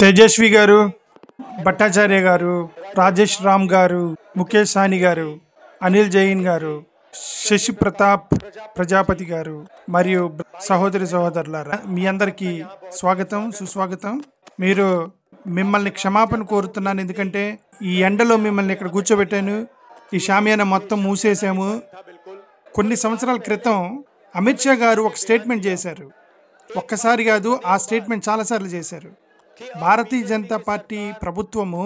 తేజస్వి గారు, భట్టాచార్య గారు, రాజేష్ రామ్ గారు, ముఖేష్ సాని గారు, అనిల్ జైన్ గారు, శశి ప్రతాప్ ప్రజాపతి గారు మరియు సహోదరి సహోదరులారా, మీ అందరికీ స్వాగతం, సుస్వాగతం. మిమ్మల్ని క్షమాపణ కోరుతున్నాను, ఎందుకంటే ఈ ఎండలో మిమ్మల్ని ఇక్కడ కూర్చోబెట్టాను. ఈ షామియానా మొత్తం మూసేసాము. కొన్ని సంవత్సరాల క్రితం అమిత్ షా గారు ఒక స్టేట్మెంట్ చేశారు. ఒక్కసారి కాదు, ఆ స్టేట్మెంట్ చాలాసార్లు చేశారు. భారతీయ జనతా పార్టీ ప్రభుత్వము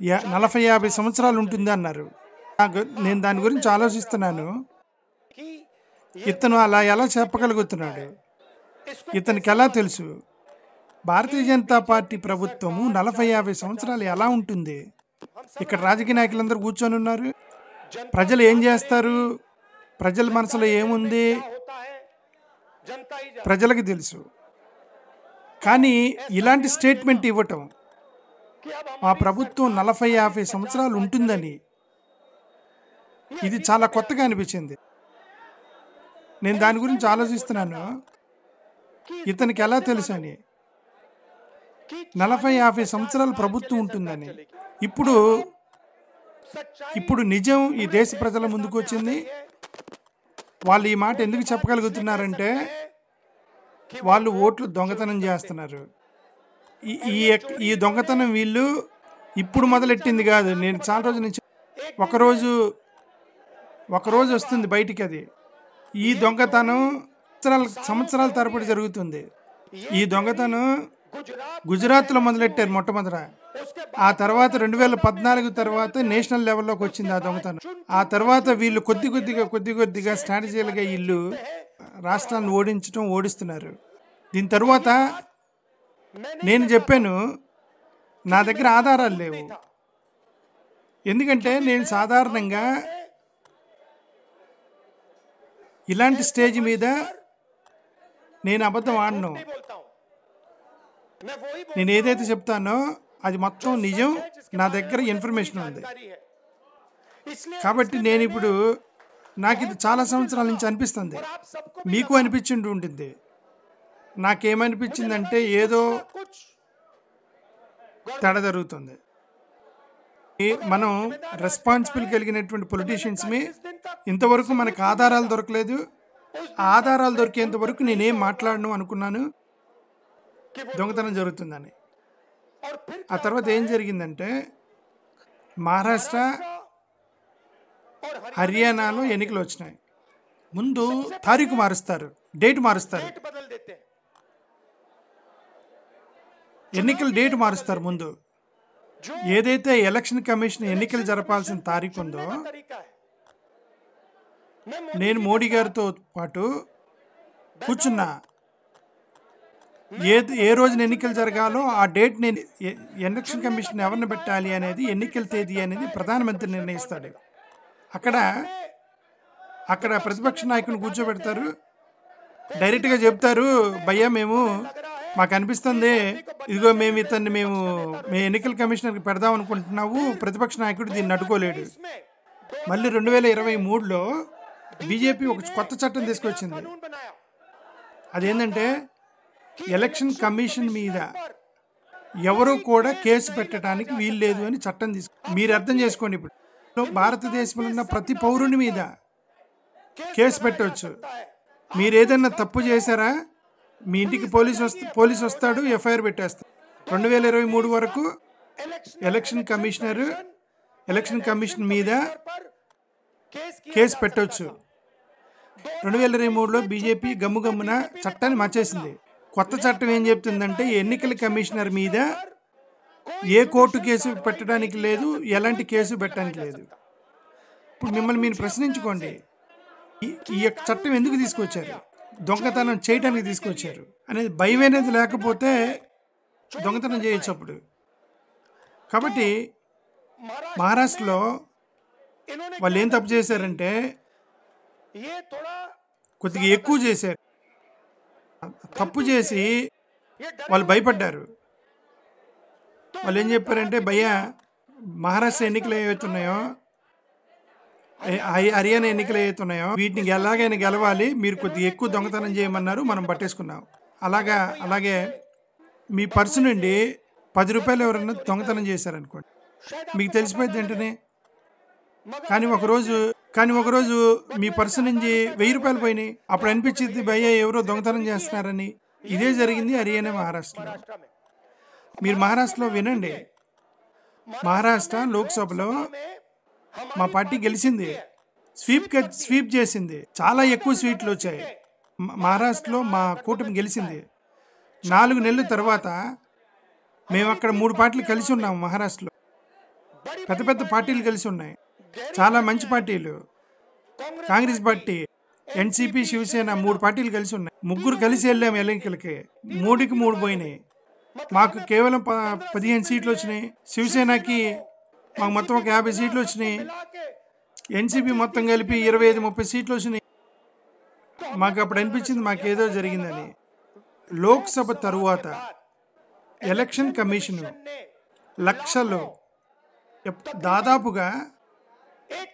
40-50 సంవత్సరాలు ఉంటుంది అన్నారు. నేను దాని గురించి ఆలోచిస్తున్నాను. ఇతను అలా ఎలా చెప్పగలుగుతున్నాడు? ఇతనికి ఎలా తెలుసు భారతీయ జనతా పార్టీ ప్రభుత్వము 40-50 సంవత్సరాలు ఎలా ఉంటుంది? ఇక్కడ రాజకీయ నాయకులందరూ కూర్చొని ఉన్నారు. ప్రజలు ఏం చేస్తారు, ప్రజల మనసులో ఏముంది ప్రజలకు తెలుసు. కానీ ఇలాంటి స్టేట్మెంట్ ఇవ్వటం, మా ప్రభుత్వం 40-50 సంవత్సరాలు ఉంటుందని, ఇది చాలా కొత్తగా అనిపించింది. నేను దాని గురించి ఆలోచిస్తున్నాను. ఇతనికి ఎలా తెలుసు అని, 40-50 సంవత్సరాలు ప్రభుత్వం ఉంటుందని. ఇప్పుడు నిజం ఈ దేశ ప్రజల ముందుకు వచ్చింది. వాళ్ళు ఈ మాట ఎందుకు చెప్పగలుగుతున్నారంటే, వాళ్ళు ఓట్లు దొంగతనం చేస్తున్నారు. ఈ దొంగతనం వీళ్ళు ఇప్పుడు మొదలెట్టింది కాదు. నేను చాలా రోజుల నుంచి, ఒకరోజు వస్తుంది బయటికి. అది ఈ దొంగతనం సంవత్సరాల తరబడి జరుగుతుంది. ఈ దొంగతనం గుజరాత్లో మొదలెట్టారు మొట్టమొదట. ఆ తర్వాత 2014 తర్వాత నేషనల్ లెవెల్లోకి వచ్చింది ఆ దొంగతనం. ఆ తర్వాత వీళ్ళు కొద్ది కొద్దిగా స్ట్రాటజీలుగా వీళ్ళు రాష్ట్రాలను ఓడిస్తున్నారు. దీని తర్వాత నేను చెప్పాను, నా దగ్గర ఆధారాలు లేవు. ఎందుకంటే నేను సాధారణంగా ఇలాంటి స్టేజ్ మీద నేను అబద్ధం ఆడను. నేను ఏదైతే చెప్తానో అది మొత్తం నిజం. నా దగ్గర ఇన్ఫర్మేషన్ ఉంది. కాబట్టి నేను ఇప్పుడు, నాకు ఇది చాలా సంవత్సరాల నుంచి అనిపిస్తుంది. మీకు అనిపించి ఉంటుంది. నాకేమనిపించిందంటే ఏదో తేడా జరుగుతుంది. మనం రెస్పాన్సిబుల్ కలిగినటువంటి పొలిటీషియన్స్ని ఇంతవరకు మనకు ఆధారాలు దొరకలేదు. ఆధారాలు దొరికేంత వరకు నేనేం మాట్లాడను అనుకున్నాను దొంగతనం జరుగుతుందని. ఆ తర్వాత ఏం జరిగిందంటే, మహారాష్ట్ర, హర్యానాలో ఎన్నికలు వచ్చినాయి. ముందు తారీఖు మారుస్తారు, డేట్ మారుస్తారు, ఎన్నికల డేట్ మారుస్తారు. ముందు ఏదైతే ఎలక్షన్ కమిషన్ ఎన్నికలు జరపాల్సిన తారీఖు ఉందో, నేను మోడీ గారితో పాటు కూర్చున్నా. ఏ రోజున ఎన్నికలు జరగాలో ఆ డేట్, నేను ఎలక్షన్ కమిషన్ ఎవరిని పెట్టాలి అనేది, ఎన్నికల తేదీ అనేది ప్రధానమంత్రి నిర్ణయిస్తాడు. అక్కడ ప్రతిపక్ష నాయకుని కూర్చోబెడతారు. డైరెక్ట్గా చెప్తారు, భయ్యా మాకు అనిపిస్తుంది, ఇదిగో మేము ఎన్నికల కమిషనర్కి పెడదాం అనుకుంటున్నాము. ప్రతిపక్ష నాయకుడు దీన్ని అడ్డుకోలేడు. మళ్ళీ 2023లో బీజేపీ ఒక కొత్త చట్టం తీసుకొచ్చింది. అదేంటంటే, ఎలక్షన్ కమిషన్ మీద ఎవరు కూడా కేసు పెట్టడానికి వీల్లేదు అని చట్టం మీరు అర్థం చేసుకోండి. ఇప్పుడు భారతదేశంలో ఉన్న ప్రతి పౌరుని మీద కేసు పెట్టవచ్చు. మీరు ఏదైనా తప్పు చేశారా, మీ ఇంటికి పోలీసు వస్తాడు, ఎఫ్ఐఆర్ పెట్టేస్తాడు. 2023 వరకు ఎలక్షన్ కమిషన్ మీద కేసు పెట్టవచ్చు. 2023లో బీజేపీ గమ్మున చట్టాన్ని మార్చేసింది. కొత్త చట్టం ఏం చెప్తుందంటే, ఎన్నికల కమిషనర్ మీద ఏ కోర్టు కేసు పెట్టడానికి లేదు, ఎలాంటి కేసు పెట్టడానికి లేదు. ఇప్పుడు మిమ్మల్ని మీరు ప్రశ్నించుకోండి, ఈ యొక్క చట్టం ఎందుకు తీసుకొచ్చారు? దొంగతనం చేయడానికి తీసుకొచ్చారు అనేది భయం అనేది లేకపోతే దొంగతనం చేయొచ్చు అప్పుడు. కాబట్టి మహారాష్ట్రలో వాళ్ళు ఏం తప్పు చేశారంటే, కొద్దిగా ఎక్కువ చేశారు. తప్పు చేసి వాళ్ళు భయపడ్డారు. వాళ్ళు ఏం చెప్పారంటే, భయ్యా, మహారాష్ట్ర ఎన్నికలు ఏవైతున్నాయో, హర్యానా ఎన్నికలు ఏవైతున్నాయో, వీటిని ఎలాగైనా గెలవాలి, మీరు కొద్దిగా ఎక్కువ దొంగతనం చేయమన్నారు, మనం పట్టేసుకున్నాం. అలాగే మీ పర్సు నుండి రూ. 10 ఎవరన్నా దొంగతనం చేశారనుకోండి, మీకు తెలిసిపోయింది వెంటనే. కానీ ఒకరోజు మీ పర్సు నుంచి రూ. 1000 పోయినాయి. అప్పుడు అనిపించింది భయ్యా ఎవరో దొంగతనం చేస్తున్నారని. ఇదే జరిగింది హర్యానా, మహారాష్ట్రలో. మీరు మహారాష్ట్రలో వినండి. మహారాష్ట్ర లోక్సభలో మా పార్టీ గెలిచింది, స్వీప్ చేసింది. చాలా ఎక్కువ సీట్లు వచ్చాయి. మహారాష్ట్రలో మా కూటమి గెలిచింది. 4 నెలల తర్వాత మేము అక్కడ 3 పార్టీలు కలిసి ఉన్నాము. మహారాష్ట్రలో పెద్ద పెద్ద పార్టీలు కలిసి ఉన్నాయి, చాలా మంచి పార్టీలు. కాంగ్రెస్ పార్టీ, ఎన్సీపీ, శివసేన 3 పార్టీలు కలిసి ఉన్నాయి. 3 కలిసి వెళ్ళాము ఎన్నికలకి. 3కి 3 పోయినాయి. మాకు కేవలం 15 సీట్లు వచ్చినాయి. శివసేనకి మాకు మొత్తం ఒక 50 సీట్లు వచ్చినాయి. ఎన్సీపీ మొత్తం కలిపి 25-30 సీట్లు వచ్చినాయి. మాకు అప్పుడు అనిపించింది మాకేదో జరిగిందని. లోక్సభ తరువాత ఎలక్షన్ కమిషన్ లక్షలు, దాదాపుగా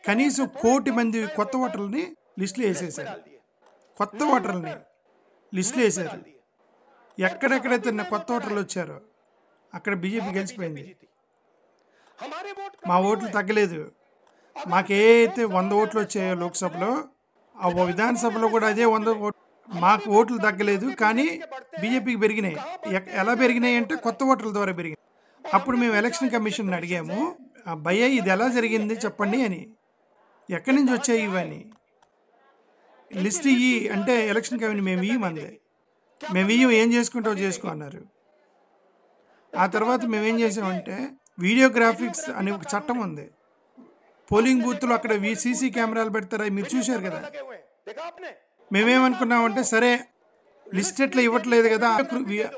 కనీసం 1 కోటి మంది కొత్త ఓటర్లని లిస్టులు వేసేసారు. కొత్త ఓటర్లని లిస్టులు వేశారు. ఎక్కడెక్కడైతే కొత్త ఓటర్లు వచ్చారో అక్కడ బీజేపీ గెలిచిపోయింది. మా ఓట్లు తగ్గలేదు. మాకేదైతే 100 ఓట్లు వచ్చాయో లోక్సభలో, ఆ విధానసభలో కూడా అదే 100 ఓట్లు. మాకు ఓట్లు తగ్గలేదు, కానీ బీజేపీకి పెరిగినాయి. ఎలా పెరిగినాయి అంటే కొత్త ఓటర్ల ద్వారా పెరిగినాయి. అప్పుడు మేము ఎలక్షన్ కమిషన్ అడిగాము, భయ్యా ఇది ఎలా జరిగింది చెప్పండి అని. ఎక్కడి నుంచి వచ్చాయి ఇవన్నీ, లిస్ట్ ఇయ్యి అంటే ఎలక్షన్ కమిషన్ మేము ఇయ్యమంది. మేము ఇయ్యం, ఏం చేసుకుంటావు చేసుకో అన్నారు. ఆ తర్వాత మేమేం చేసామంటే, వీడియోగ్రాఫిక్స్ అనే ఒక చట్టం ఉంది. పోలింగ్ బూత్లో అక్కడ సీసీ కెమెరాలు పెడతారా, మీరు చూశారు కదా. మేమేమనుకున్నామంటే, సరే లిస్ట్ ఎట్లా ఇవ్వట్లేదు కదా,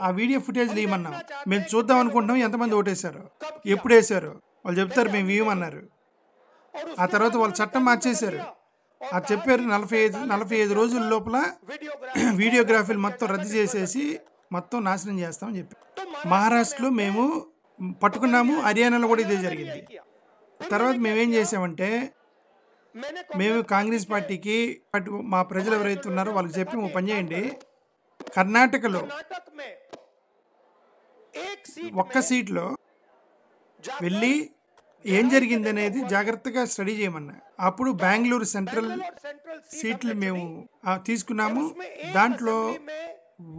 ఆ వీడియో ఫుటేజ్లు ఇవ్వమన్నాం. మేము చూద్దాం అనుకుంటున్నాం ఎంతమంది ఓటేశారు, ఎప్పుడు వేశారు. వాళ్ళు చెప్తారు మేము ఇవ్వమన్నారు. ఆ తర్వాత వాళ్ళు చట్టం మార్చేశారు. అది చెప్పారు 45 రోజుల లోపల వీడియోగ్రఫీలు మొత్తం రద్దు చేసేసి మొత్తం నాశనం చేస్తామని చెప్పారు. మహారాష్ట్రలో మేము పట్టుకున్నాము, హర్యానాలో కూడా ఇదే జరిగింది. తర్వాత మేమేం చేసామంటే, మేము కాంగ్రెస్ పార్టీకి మా ప్రజలు ఎవరైతే ఉన్నారో వాళ్ళకి చెప్పి ఓ పని చేయండి, కర్ణాటకలో 1 సీట్లో వెళ్ళి ఏం జరిగింది అనేది జాగ్రత్తగా స్టడీ చేయమన్నా. అప్పుడు బెంగళూరు సెంట్రల్ సీట్లు మేము తీసుకున్నాము. దాంట్లో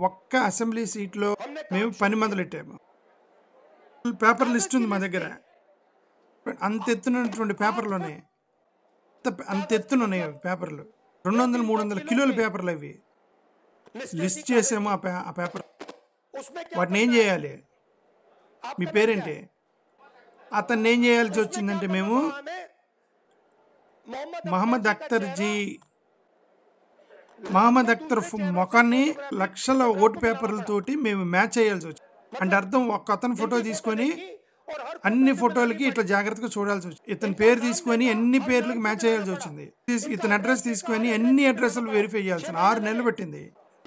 1 అసెంబ్లీ సీట్లో మేము పని మొదలెట్టాము. పేపర్ లిస్ట్ ఉంది మా దగ్గర. అంత ఎత్తునటువంటి పేపర్లు ఉన్నాయి, అంత ఎత్తున ఉన్నాయి పేపర్లు. 200-300 కిలోల పేపర్లు అవి. లిస్ట్ చేసాము ఆ పేపర్. వాటిని ఏం చేయాలి, మీ పేరేంటి, అతన్ని ఏం చేయాల్సి వచ్చిందంటే, మేము మహమ్మద్ అఖ్తర్ ముఖాన్ని లక్షల ఓటు పేపర్లతోటి మేము మ్యాచ్ చేయాల్సి వచ్చింది. అంటే అర్థం, ఒక అతని ఫోటో తీసుకొని అన్ని ఫోటోలకి ఇట్లా జాగ్రత్తగా చూడాల్సి వచ్చింది. ఇతని పేరు తీసుకొని అన్ని పేర్లకి మ్యాచ్ చేయాల్సి వచ్చింది. ఇతని అడ్రస్ తీసుకొని అన్ని అడ్రస్లు వెరిఫై చేయాల్సింది. 6 నెలలు పెట్టింది.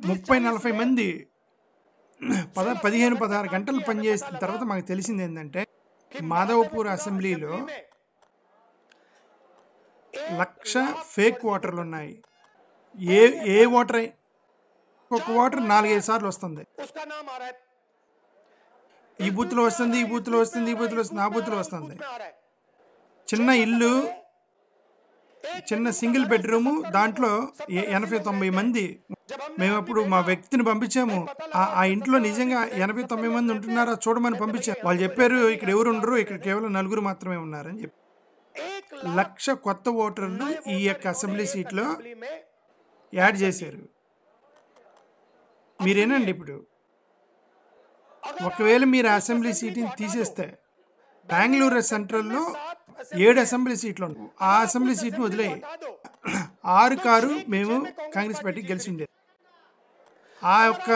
30-40 మంది 15-16 గంటలు పనిచేసిన తర్వాత మాకు తెలిసింది ఏంటంటే, మాధవపూర్ అసెంబ్లీలో 1,00,000 ఫేక్ ఓటర్లు ఉన్నాయి. ఏ ఓటర్, ఒక ఓటర్ 4-5 సార్లు వస్తుంది. ఈ బూత్లో వస్తుంది, ఈ బూత్లో వస్తుంది, ఈ బూత్లో వస్తుంది, ఆ బూత్లో వస్తుంది. చిన్న ఇల్లు, చిన్న సింగిల్ బెడ్రూము, దాంట్లో 80-90 మంది. మేము అప్పుడు మా వ్యక్తిని పంపించాము. ఆ ఇంట్లో నిజంగా 80-90 మంది ఉంటున్నారా చూడమని పంపించాము. వాళ్ళు చెప్పారు ఇక్కడ ఎవరు ఉండరు, ఇక్కడ కేవలం 4 మాత్రమే ఉన్నారని చెప్పి. 1,00,000 కొత్త ఓటర్లు ఈ యొక్క అసెంబ్లీ సీట్లో యాడ్ చేశారు. మీరేనండి, ఇప్పుడు ఒకవేళ మీరు అసెంబ్లీ సీట్ని తీసేస్తే, బెంగళూరు సెంట్రల్లో 7 అసెంబ్లీ సీట్లు ఉన్నాయి. ఆ అసెంబ్లీ సీట్ను వదిలేయి 6 మేము కాంగ్రెస్ పార్టీకి గెలిచి ఉండేది. ఆ యొక్క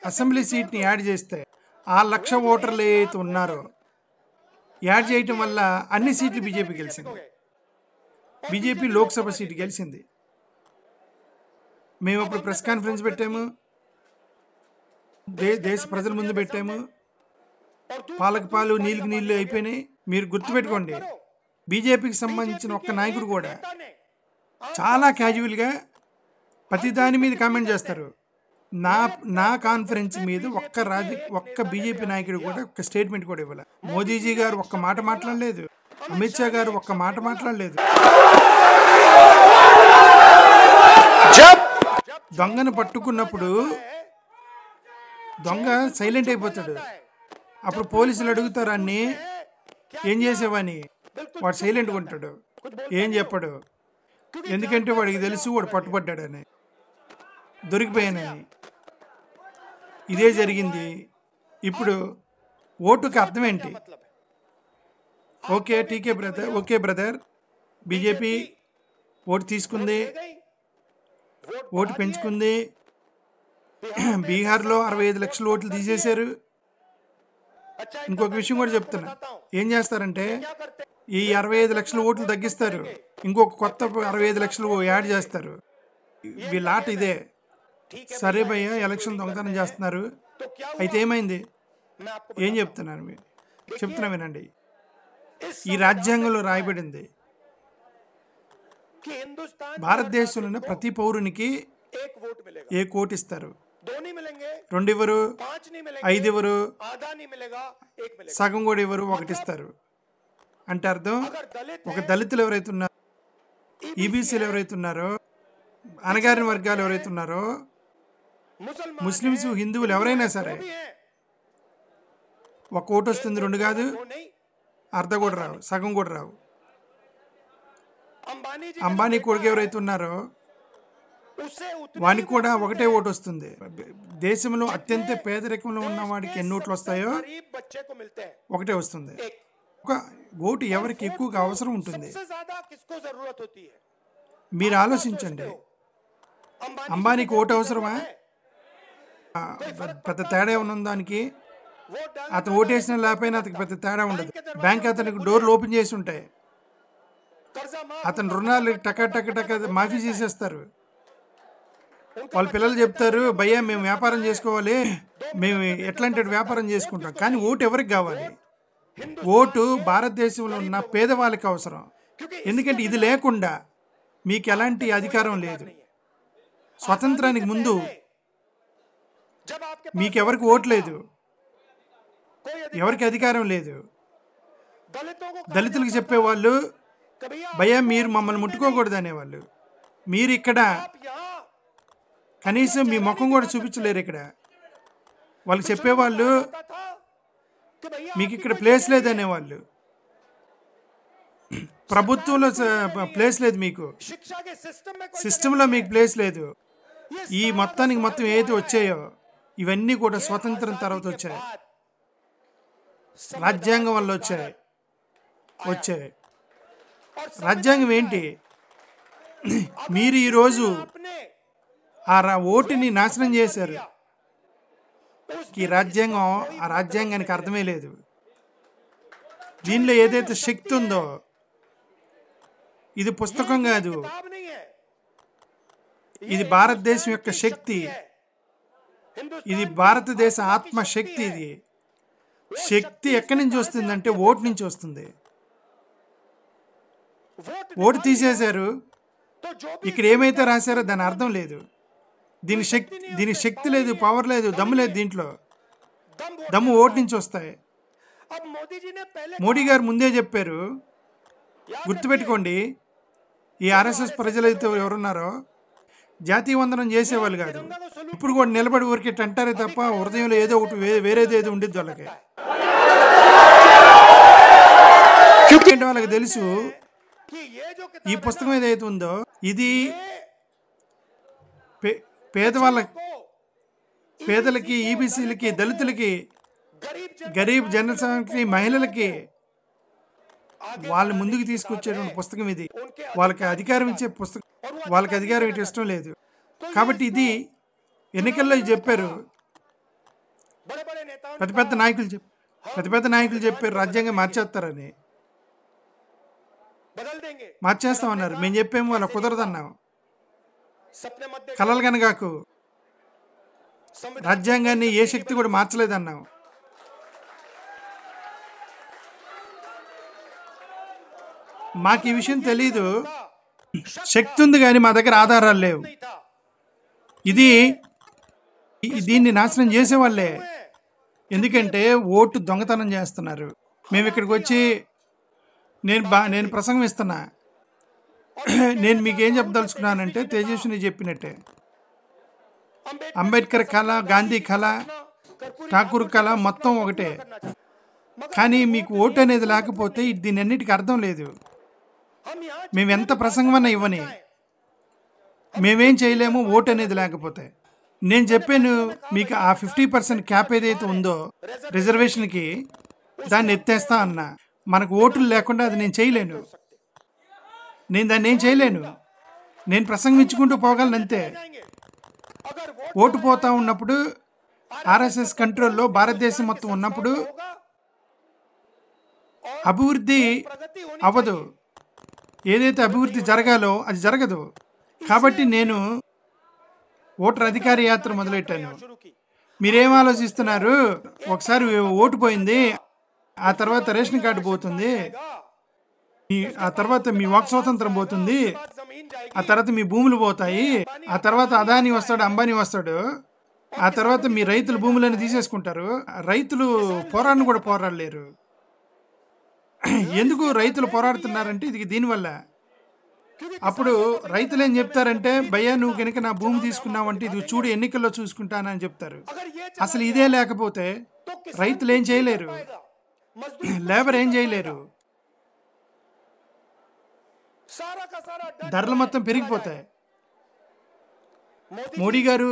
అసెంబ్లీ సీట్ని యాడ్ చేస్తే ఆ 1,00,000 ఓటర్లు ఏదైతే ఉన్నారో యాడ్ చేయటం వల్ల అన్ని సీట్లు బీజేపీ గెలిచింది. బీజేపీ లోక్సభ సీటు గెలిచింది. మేము అప్పుడు ప్రెస్ కాన్ఫరెన్స్ పెట్టాము, దేశ ప్రజల ముందు పెట్టాము. పాలకు పాలు నీళ్ళకి నీళ్ళు అయిపోయినాయి. మీరు గుర్తుపెట్టుకోండి, బీజేపీకి సంబంధించిన ఒక్క నాయకుడు కూడా చాలా క్యాజువల్గా ప్రతి దాని మీద కామెంట్ చేస్తారు. నా నా కాన్ఫరెన్స్ మీద ఒక్క బీజేపీ నాయకుడు కూడా ఒక్క స్టేట్మెంట్ కూడా ఇవ్వలే. మోదీజీ గారు ఒక్క మాట మాట్లాడలేదు, అమిత్ షా గారు ఒక్క మాట మాట్లాడలేదు. దొంగను పట్టుకున్నప్పుడు దొంగ సైలెంట్ అయిపోతాడు. అప్పుడు పోలీసులు అడుగుతారు అన్ని ఏం చేసేవని, వాడు సైలెంట్గా ఉంటాడు, ఏం చెప్పడు. ఎందుకంటే వాడికి తెలుసు వాడు పట్టుబడ్డాడని, దొరికిపోయానని. ఇదే జరిగింది. ఇప్పుడు ఓటుకి అర్థం ఏంటి? ఓకే బ్రదర్, బీజేపీ ఓటు తీసుకుంది, ఓటు పెంచుకుంది. బీహార్లో 65 లక్షల ఓట్లు తీసేశారు. ఇంకొక విషయం కూడా చెప్తున్నా, ఏం చేస్తారంటే ఈ 65 లక్షల ఓట్లు తగ్గిస్తారు, ఇంకొక కొత్త 65 లక్షలు యాడ్ చేస్తారు. వీళ్ళ ఆట ఇదే. సరే భయ్య, ఎలక్షన్ దొంగతనం చేస్తున్నారు. అయితే ఏమైంది? ఏం చెప్తున్నాను చెప్తున్నా వినండి. ఈ రాజ్యాంగంలో రాయబడింది, భారతదేశంలో ఉన్న ప్రతి పౌరునికి ఏ కోటి ఇస్తారు. 2 ఇవ్వరు, 5 ఇవ్వరు, సగం కూడా ఇవ్వరు, 1 ఇస్తారు. అంటే అర్థం, ఒక దళితులు ఎవరైతే ఉన్నారో, ఈబీసీలు ఎవరైతే ఉన్నారో, అణగారిన వర్గాలు ఎవరైతే ఉన్నారో, ముస్లిమ్స్, హిందువులు ఎవరైనా సరే 1 ఓటు వస్తుంది. 2 కాదు, అర్ధ కూడా రావు, సగం కూడా రావు. అంబానీ కొడుకు ఎవరైతే ఉన్నారో వానికి కూడా 1 ఓటు వస్తుంది. దేశంలో అత్యంత పేదరికంలో ఉన్న వాడికి ఎన్ని ఓట్లు వస్తాయో 1 వస్తుంది. ఒక ఓటు ఎవరికి ఎక్కువగా అవసరం ఉంటుంది? మీరు ఆలోచించండి. అంబానీకి ఓటు అవసరమా? పెద్ద తేడా ఏమైనా దానికి? అతను ఓటేసిన లేకపోయినా అతనికి పెద్ద తేడా ఉండదు. బ్యాంక్ అతనికి డోర్లు ఓపెన్ చేసి ఉంటాయి. అతని రుణాలు టక మాఫీ చేసేస్తారు. వాళ్ళ పిల్లలు చెప్తారు, భయ్యా మేము వ్యాపారం చేసుకోవాలి, మేము ఎట్లాంటి వ్యాపారం చేసుకుంటాం. కానీ ఓటు ఎవరికి కావాలి? ఓటు భారతదేశంలో ఉన్న పేదవాళ్ళకి అవసరం. ఎందుకంటే ఇది లేకుండా మీకు ఎలాంటి అధికారం లేదు. స్వతంత్రానికి ముందు మీకెవరికి ఓటు లేదు, ఎవరికి అధికారం లేదు. దళితులకు చెప్పేవాళ్ళు, భయ్యా మీరు మమ్మల్ని ముట్టుకోకూడదు అనేవాళ్ళు. మీరు ఇక్కడ కనీసం మీ ముఖం కూడా చూపించలేరు. ఇక్కడ వాళ్ళకి చెప్పేవాళ్ళు, మీకు ఇక్కడ ప్లేస్ లేదనేవాళ్ళు. ప్రభుత్వంలో ప్లేస్ లేదు, మీకు సిస్టంలో మీకు ప్లేస్ లేదు. ఈ మొత్తానికి మొత్తం ఏది వచ్చాయో ఇవన్నీ కూడా స్వతంత్రం తర్వాత వచ్చాయి, రాజ్యాంగం వల్ల వచ్చాయి. రాజ్యాంగం ఏంటి? మీరు ఈరోజు ఆ ఓటుని నాశనం చేశారు. ఈ రాజ్యాంగం, ఆ రాజ్యాంగానికి అర్థమే లేదు. దీనిలో ఏదైతే శక్తి ఉందో, ఇది పుస్తకం కాదు, ఇది భారతదేశం యొక్క శక్తి, ఇది భారతదేశ ఆత్మశక్తి. ఇది శక్తి ఎక్కడి నుంచి వస్తుందంటే ఓటు నుంచి వస్తుంది. ఓటు తీసేశారు, ఇక్కడ ఏమైతే రాశారో దాని అర్థం లేదు. దీని శక్తి లేదు, పవర్ లేదు, దమ్ము లేదు. దీంట్లో దమ్ము ఓటు నుంచి వస్తాయి. మోడీ గారు ముందే చెప్పారు, గుర్తుపెట్టుకోండి, ఈ ఆర్ఎస్ఎస్ ప్రజలైతే ఎవరున్నారో జాతీయ వందనం చేసేవాళ్ళు కాదు. ఇప్పుడు కూడా నిలబడి ఊరికి అంటారే తప్ప హృదయంలో ఏదో ఒకటి వేరేది ఏదో ఉండిద్ది వాళ్ళకి. వాళ్ళకి తెలుసు ఈ పుస్తకం ఏదైతే ఉందో ఇది పేదలకి, ఈబీసీలకి, దళితులకి, గరీబ్ జనసంఖ్యకి, మహిళలకి వాళ్ళ ముందుకు తీసుకొచ్చేటువంటి పుస్తకం ఇది. వాళ్ళకి అధికారం ఇచ్చే పుస్తకం, వాళ్ళకి అధికారం ఇటు ఇష్టం లేదు. కాబట్టి ఇది ఎన్నికల్లో చెప్పారు, పెద్ద పెద్ద నాయకులు చెప్పారు రాజ్యాంగం మార్చేస్తారని. మార్చేస్తామన్నారు. మేము చెప్పాము, వాళ్ళ కుదరదన్నాం. కలలు కనగాకు, రాజ్యాంగాన్ని ఏ శక్తి కూడా మార్చలేదన్నాం. మాకు ఈ విషయం తెలీదు, శక్తి ఉంది కానీ మా దగ్గర ఆధారాలు లేవు. ఇది దీన్ని నాశనం చేసేవాళ్ళే. ఎందుకంటే ఓటు దొంగతనం చేస్తున్నారు. మేము ఇక్కడికి వచ్చి నేను ప్రసంగం ఇస్తున్నా. నేను మీకేం చెప్పదలుచుకున్నానంటే తేజస్విని చెప్పినట్టే, అంబేద్కర్ కళ, గాంధీ కళ, ఠాకూర్ కళ మొత్తం ఒకటే. కానీ మీకు ఓటు అనేది లేకపోతే దీని అన్నిటికీ అర్థం లేదు. మేము ఎంత ప్రసంగం అన్నా ఇవ్వని, మేమేం చేయలేము ఓటు అనేది లేకపోతే. నేను చెప్పాను మీకు ఆ 50% క్యాప్ ఏదైతే ఉందో రిజర్వేషన్కి, దాన్ని ఎత్తేస్తా అన్నా. మనకు ఓట్లు లేకుండా అది నేను చేయలేను. నేను దాన్ని ఏం చేయలేను. నేను ప్రసంగం ఇచ్చుకుంటూ పోగలను అంతే. ఓటు పోతా ఉన్నప్పుడు, ఆర్ఎస్ఎస్ కంట్రోల్లో భారతదేశం మొత్తం ఉన్నప్పుడు అభివృద్ధి అవ్వదు. ఏదైతే అభివృద్ధి జరగాలో అది జరగదు. కాబట్టి నేను ఓటర్ అధికార యాత్ర మొదలెట్టాను. మీరేం ఆలోచిస్తున్నారు? ఒకసారి ఓటు పోయింది, ఆ తర్వాత రేషన్ కార్డు పోతుంది, ఆ తర్వాత మీ వాక్ స్వాతంత్రం పోతుంది, ఆ తర్వాత మీ భూములు పోతాయి, ఆ తర్వాత అదానీ వస్తాడు, అంబానీ వస్తాడు, ఆ తర్వాత మీ రైతుల భూములను తీసేసుకుంటారు. రైతులు పోరాడను కూడా పోరాడలేరు. ఎందుకు రైతులు పోరాడుతున్నారంటే ఇది దీనివల్ల. అప్పుడు రైతులు ఏం చెప్తారంటే, భయ్యా నువ్వు కనుక నా భూమి తీసుకున్నావంటే ఇది చూడు ఎన్నికల్లో చూసుకుంటానని చెప్తారు. అసలు ఇదే లేకపోతే రైతులు ఏం చేయలేరు, లేబర్ ఏం చేయలేరు. ధరలు మొత్తం పెరిగిపోతాయి. మోడీ గారు,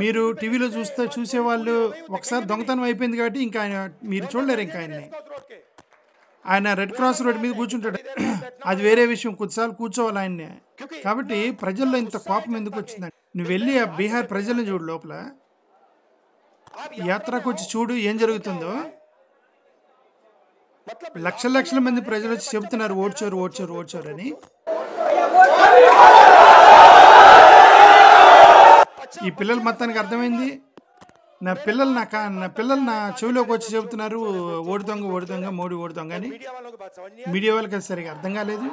మీరు టీవీలో చూసేవాళ్ళు ఒకసారి దొంగతనం అయిపోయింది కాబట్టి ఇంకా మీరు చూడలేరు. ఇంకా ఆయన రెడ్ క్రాస్ రోడ్ మీద కూర్చుంటాడు, అది వేరే విషయం. కొద్దిసార్లు కూర్చోవాలి ఆయన్ని. కాబట్టి ప్రజల్లో ఇంత కోపం ఎందుకు వచ్చిందండి? నువ్వు వెళ్ళి ఆ బీహార్ ప్రజలను చూడు, లోపల యాత్రకు వచ్చి చూడు ఏం జరుగుతుందో. లక్షల మంది ప్రజలు వచ్చి చెబుతున్నారు ఓడ్చోరు ఓడ్చోరు ఓడ్చోరు అని. ఈ పిల్లల మొత్తానికి అర్థమైంది. నా పిల్లలు నా చెవిలోకి వచ్చి చెబుతున్నారు ఓడి దొంగ ఓడి దొంగ మోడీ ఓడి దొంగ అని. మీడియా వాళ్ళకి అది సరిగా అర్థం కాలేదు.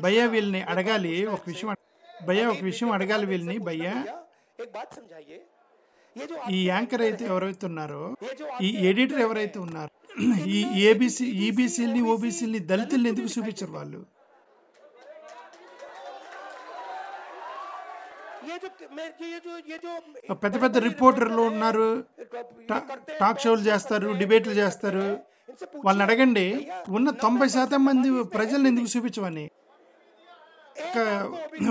భయ్యా వీళ్ళని అడగాలి ఒక విషయం అడగాలి వీళ్ళని. భయ్యా, ఈ యాంకర్ అయితే ఎవరైతే ఉన్నారో, ఈ ఎడిటర్ ఎవరైతే ఉన్నారో, ఈ ఈబీసీలని ఓబీసీలని దళితుల్ని ఎందుకు చూపించరు వాళ్ళు? పెద్ద పెద్ద రిపోర్టర్లు ఉన్నారు, టాక్ షోలు చేస్తారు, డిబేట్లు చేస్తారు. వాళ్ళని అడగండి, ఉన్న 90% మంది ప్రజల్ని ఎందుకు చూపించవని.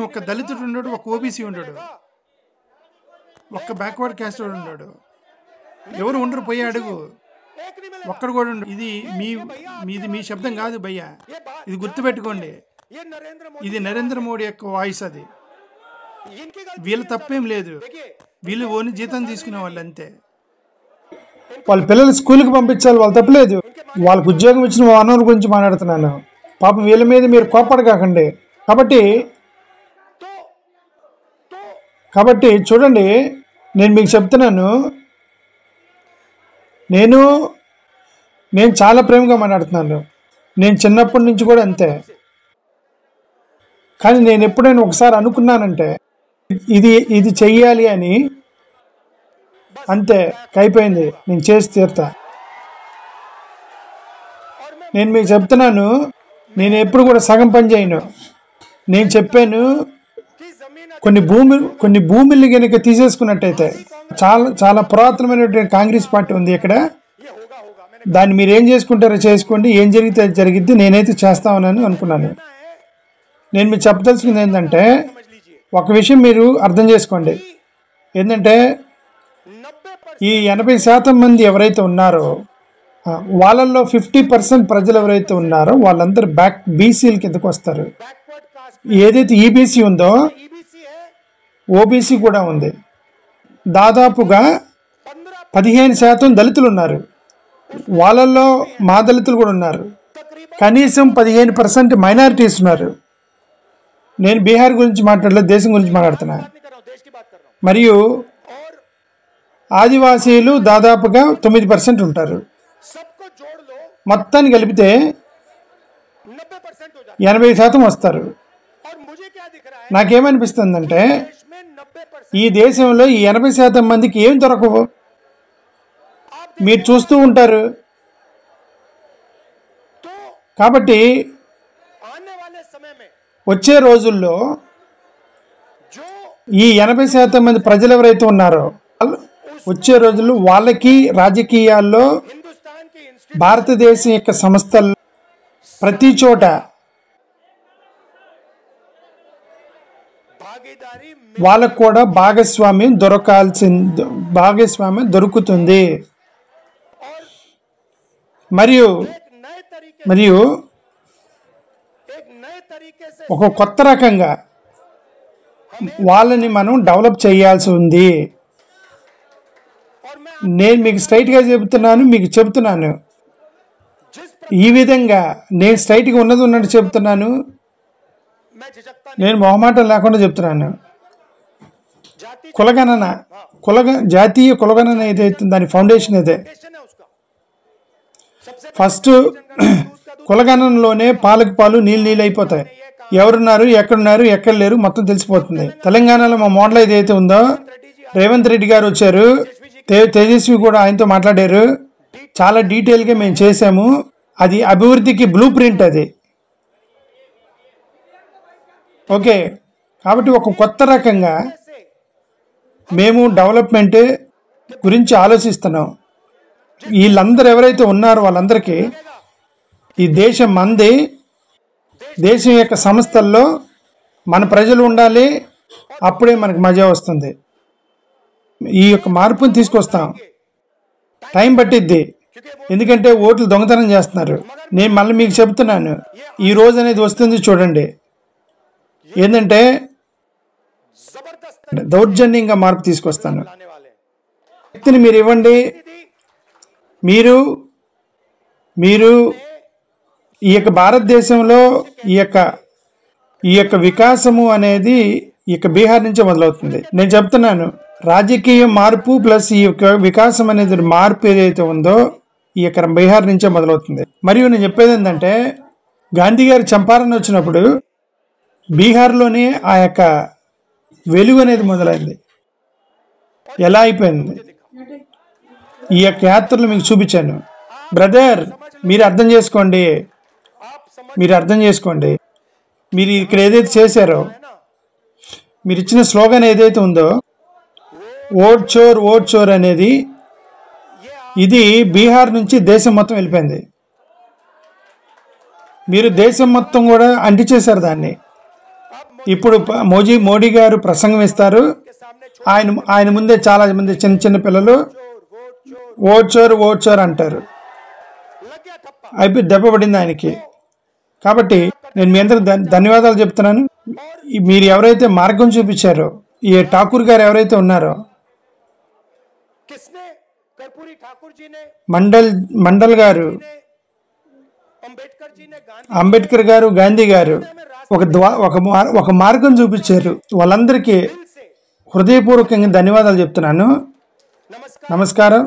ఒక దళితుడు ఉన్నాడు, ఒక ఓబీసీ ఉన్నాడు, ఒక్క బ్యాక్వర్డ్ క్యాస్ట్ ఉన్నాడు. ఎవరు ఉండరు, పోయి అడుగు, ఒక్కడు కూడా ఉండడు. ఇది మీ శబ్దం కాదు భయ్యా, ఇది గుర్తుపెట్టుకోండి. ఇది నరేంద్ర మోడీ యొక్క వాయిస్. అది వీళ్ళ తప్పేం లేదు, వీళ్ళు ఓని జీతం తీసుకునే వాళ్ళు అంతే. వాళ్ళ పిల్లలు స్కూల్కి పంపించాలి, వాళ్ళు తప్పలేదు. వాళ్ళకి ఉద్యోగం ఇచ్చిన వనరుల గురించి మాట్లాడుతున్నాను. పాపం వీళ్ళ మీద మీరు కోపడకాకండి. కాబట్టి చూడండి, నేను మీకు చెప్తున్నాను, నేను చాలా ప్రేమగా మాట్లాడుతున్నాను. నేను చిన్నప్పటి నుంచి కూడా అంతే. కానీ నేను ఎప్పుడైనా ఒకసారి అనుకున్నానంటే ఇది చెయ్యాలి అని, అంతే అయిపోయింది, నేను చేసి తీరుతా. నేను మీకు చెప్తున్నాను, నేను ఎప్పుడు కూడా సగం పని చేయను. నేను చెప్పాను, కొన్ని భూముల్ని కనుక తీసేసుకున్నట్టయితే, చాలా పురాతనమైనటువంటి కాంగ్రెస్ పార్టీ ఉంది ఇక్కడ, దాన్ని మీరు ఏం చేసుకుంటారో చేసుకోండి, ఏం జరిగితే జరిగిద్ది, నేనైతే చేస్తామని అనుకున్నాను. నేను మీకు చెప్పదలుచుకుంది ఏంటంటే, ఒక విషయం మీరు అర్థం చేసుకోండి. ఏంటంటే ఈ 80% మంది ఎవరైతే ఉన్నారో వాళ్ళల్లో 50% ప్రజలు ఎవరైతే ఉన్నారో వాళ్ళందరూ బీసీల కిందకు వస్తారు. ఏదైతే ఈబీసీ ఉందో ఓబీసీ కూడా ఉంది. దాదాపుగా 15% దళితులు ఉన్నారు, వాళ్ళల్లో మా దళితులు కూడా ఉన్నారు. కనీసం 15% మైనారిటీస్ ఉన్నారు. నేను బీహార్ గురించి మాట్లాడలేదు, దేశం గురించి మాట్లాడుతున్నా. మరియు ఆదివాసీలు దాదాపుగా 9% ఉంటారు. మొత్తాన్ని కలిపితే 80% వస్తారు. నాకేమనిపిస్తుందంటే ఈ దేశంలో ఈ 80% మందికి ఏం దొరకవు. మీరు చూస్తూ ఉంటారు. కాబట్టి వచ్చే రోజుల్లో ఈ 80% మంది ప్రజలు ఎవరైతే ఉన్నారో వచ్చే రోజుల్లో వాళ్ళకి రాజకీయాల్లో భారతదేశం యొక్క సంస్థలు ప్రతి చోట వాళ్ళకు కూడా భాగస్వామ్యం దొరుకుతుంది. మరియు ఒక కొత్త రకంగా వాళ్ళని మనం డెవలప్ చేయాల్సి ఉంది. నేను మీకు స్ట్రైట్గా చెప్తున్నాను. ఈ విధంగా నేను స్ట్రైట్గా ఉన్నట్టు చెప్తున్నాను. నేను మొహమాటం లేకుండా చెప్తున్నాను. జాతీయ కులగణన ఏదైతే దాని ఫౌండేషన్ ఇదే. ఫస్ట్ కులగణనలోనే పాలకు పాలు నీళ్ళు అయిపోతాయి. ఎవరున్నారు, ఎక్కడున్నారు, ఎక్కడ లేరు మొత్తం తెలిసిపోతుంది. తెలంగాణలో మా మోడల్ ఏదైతే ఉందో రేవంత్ రెడ్డి గారు వచ్చారు, తేజస్వి కూడా ఆయనతో మాట్లాడారు. చాలా డీటెయిల్గా మేము చేసాము. అది అభివృద్ధికి బ్లూ ప్రింట్ అది. ఓకే, కాబట్టి ఒక కొత్త రకంగా మేము డెవలప్మెంట్ గురించి ఆలోచిస్తున్నాం. వీళ్ళందరూ ఎవరైతే ఉన్నారో వాళ్ళందరికీ ఈ దేశం మంది, దేశం యొక్క సంస్థల్లో మన ప్రజలు ఉండాలి. అప్పుడే మనకు మజా వస్తుంది. ఈ యొక్క మార్పుని తీసుకొస్తాం. టైం పట్టిద్ది, ఎందుకంటే ఓట్లు దొంగతనం చేస్తున్నారు. నేను మళ్ళీ మీకు చెప్తున్నాను, ఈ రోజు అనేది వస్తుంది చూడండి. ఏంటంటే దౌర్జన్యంగా మార్పు తీసుకొస్తాను. వ్యక్తిని మీరు ఇవ్వండి. మీరు ఈ యొక్క భారతదేశంలో ఈ యొక్క వికాసము అనేది ఈ యొక్క బీహార్ నుంచే మొదలవుతుంది. నేను చెప్తున్నాను, రాజకీయ మార్పు ప్లస్ ఈ యొక్క వికాసం అనేది మార్పు ఏదైతే ఉందో ఈ యొక్క బీహార్ నుంచే మొదలవుతుంది. మరియు నేను చెప్పేది ఏంటంటే, గాంధీ గారు చంపారన్ వచ్చినప్పుడు బీహార్లోనే ఆ యొక్క వెలుగు అనేది మొదలైంది. ఎలా అయిపోయింది ఈ యొక్క యాత్రలు మీకు చూపించాను. బ్రదర్, మీరు అర్థం చేసుకోండి. మీరు ఇక్కడ ఏదైతే చేశారో, మీరు ఇచ్చిన స్లోగన్ ఏదైతే ఉందో ఓట్ చోర్ అనేది, ఇది బీహార్ నుంచి దేశం మొత్తం వెళ్ళిపోయింది. మీరు దేశం మొత్తం కూడా అంటించేశారు దాన్ని. ఇప్పుడు మోడీ గారు ప్రసంగం ఇస్తారు. ఆయన ముందే చాలా మంది చిన్న పిల్లలు ఓట్ చోర్ అంటారు. అయిపోయి దెబ్బపడింది ఆయనకి. కాబట్టి నేను మీ అందరూ ధన్యవాదాలు చెప్తున్నాను. మీరు ఎవరైతే మార్గం చూపించారో, ఈ ఠాకూర్ గారు ఎవరైతే ఉన్నారో, మండల్ గారు, అంబేద్కర్ గారు, గాంధీ గారు ఒక మార్గం చూపించారు. వాళ్ళందరికీ హృదయపూర్వకంగా ధన్యవాదాలు చెప్తున్నాను. నమస్కారం.